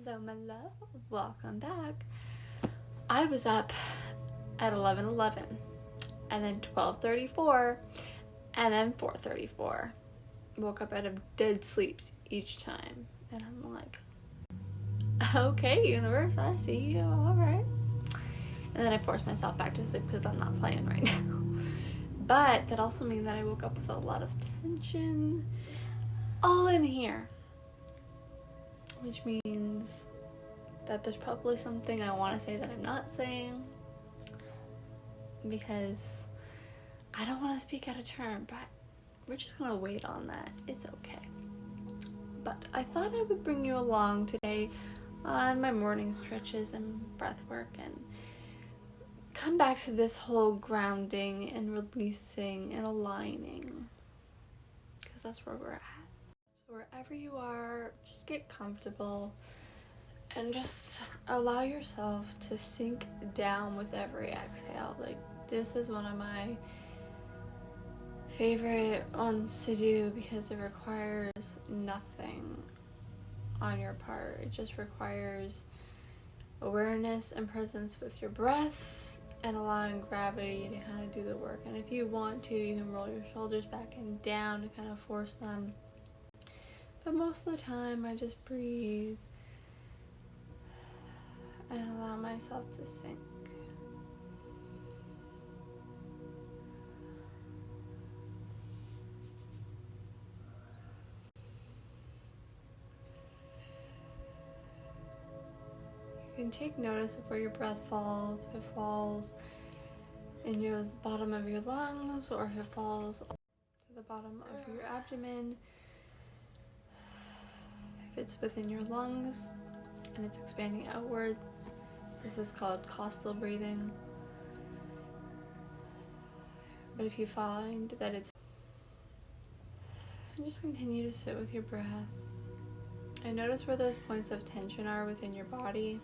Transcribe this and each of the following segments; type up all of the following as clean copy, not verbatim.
Hello, my love. Welcome back. I was up at 11:11, and then 12:34, and then 4:34. Woke up out of dead sleeps each time, and I'm like, okay, universe, I see you. All right. And then I forced myself back to sleep because I'm not playing right now. But that also means that I woke up with a lot of tension all in here, which means that there's probably something I want to say that I'm not saying, because I don't want to speak out of turn, but we're just gonna wait on that. It's okay. But I thought I would bring you along today on my morning stretches and breath work and come back to this whole grounding and releasing and aligning, because that's where we're at. So wherever you are, just get comfortable and just allow yourself to sink down with every exhale. Like, this is one of my favorite ones to do because it requires nothing on your part. It just requires awareness and presence with your breath and allowing gravity to kind of do the work. And if you want to, you can roll your shoulders back and down to kind of force them. But most of the time, I just breathe and allow myself to sink. You can take notice of where your breath falls, if it falls in the bottom of your lungs or if it falls to the bottom of your abdomen. If it's within your lungs and it's expanding outward, this is called costal breathing. But if you find that it's, just continue to sit with your breath and notice where those points of tension are within your body,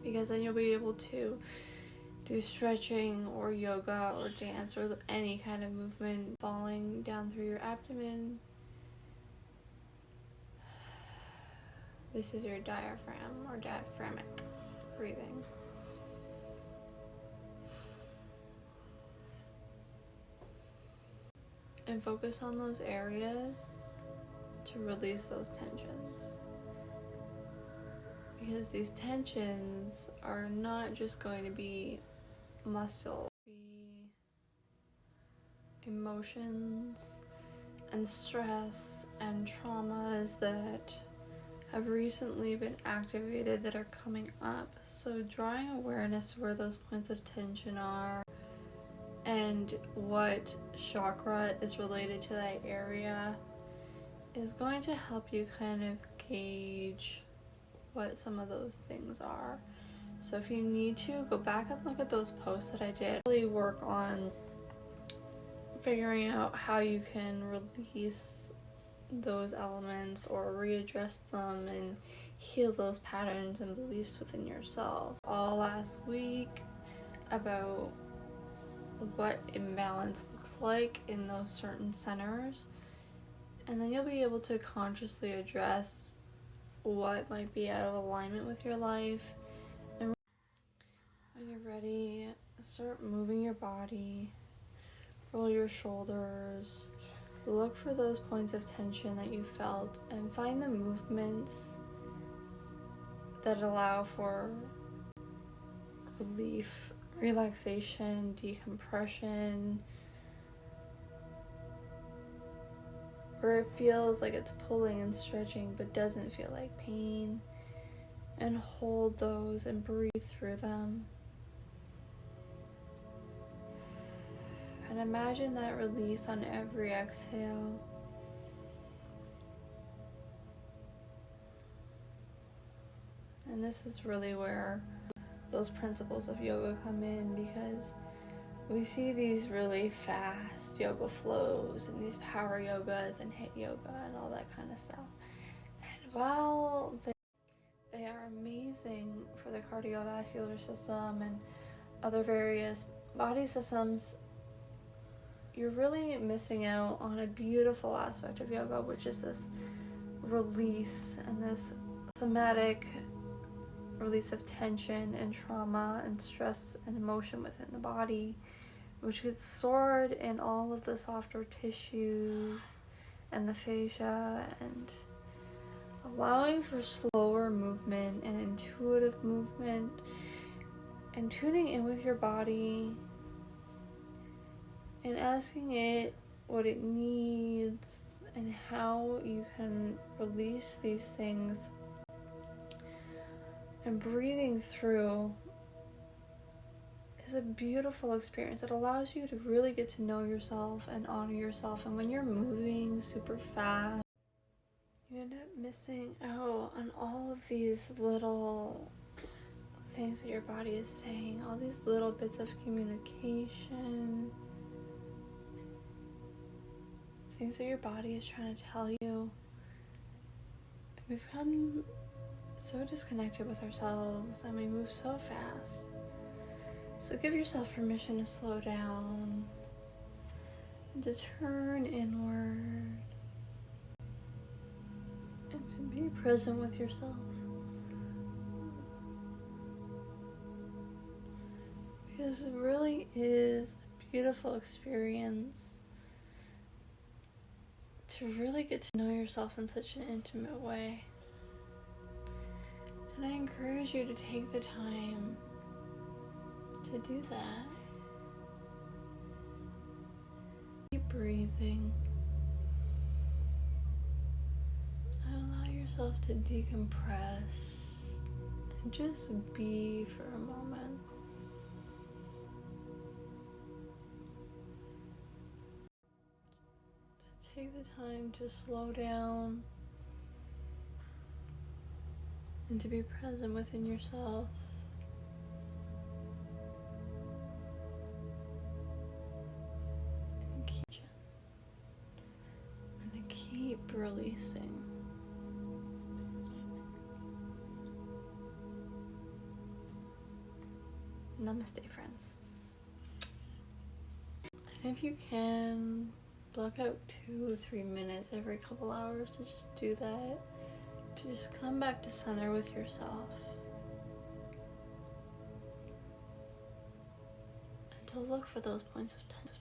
because then you'll be able to do stretching or yoga or dance or any kind of movement falling down through your abdomen. This is your diaphragm or diaphragmic breathing. And focus on those areas to release those tensions. Because these tensions are not just going to be muscle, be emotions and stress and traumas that have recently been activated that are coming up. So drawing awareness to where those points of tension are and what chakra is related to that area is going to help you kind of gauge what some of those things are. So if you need to, go back and look at those posts that I did. Really work on figuring out how you can release those elements or readdress them and heal those patterns and beliefs within yourself. All last week about what imbalance looks like in those certain centers, and then you'll be able to consciously address what might be out of alignment with your life. And when you're ready, start moving your body, roll your shoulders, look for those points of tension that you felt and find the movements that allow for relief, relaxation, decompression, where it feels like it's pulling and stretching but doesn't feel like pain, and hold those and breathe through them. And imagine that release on every exhale. And this is really where those principles of yoga come in, because we see these really fast yoga flows and these power yogas and HIIT yoga and all that kind of stuff. And while they are amazing for the cardiovascular system and other various body systems, you're really missing out on a beautiful aspect of yoga, which is this release and this somatic release of tension and trauma and stress and emotion within the body, which gets stored in all of the softer tissues and the fascia, and allowing for slower movement and intuitive movement, and tuning in with your body and asking it what it needs and how you can release these things, and breathing through is a beautiful experience. It allows you to really get to know yourself and honor yourself. And when you're moving super fast, you end up missing out on all of these little things that your body is saying, all these little bits of communication, things that your body is trying to tell you. We've become so disconnected with ourselves and we move so fast. So give yourself permission to slow down and to turn inward and to be present with yourself. Because it really is a beautiful experience to really get to know yourself in such an intimate way. And I encourage you to take the time to do that. Keep breathing. And allow yourself to decompress and just be for a moment. Take the time to slow down and to be present within yourself. And keep releasing. Namaste, friends. And if you can, block out 2 or 3 minutes every couple hours to just do that, to just come back to center with yourself, and to look for those points of tension.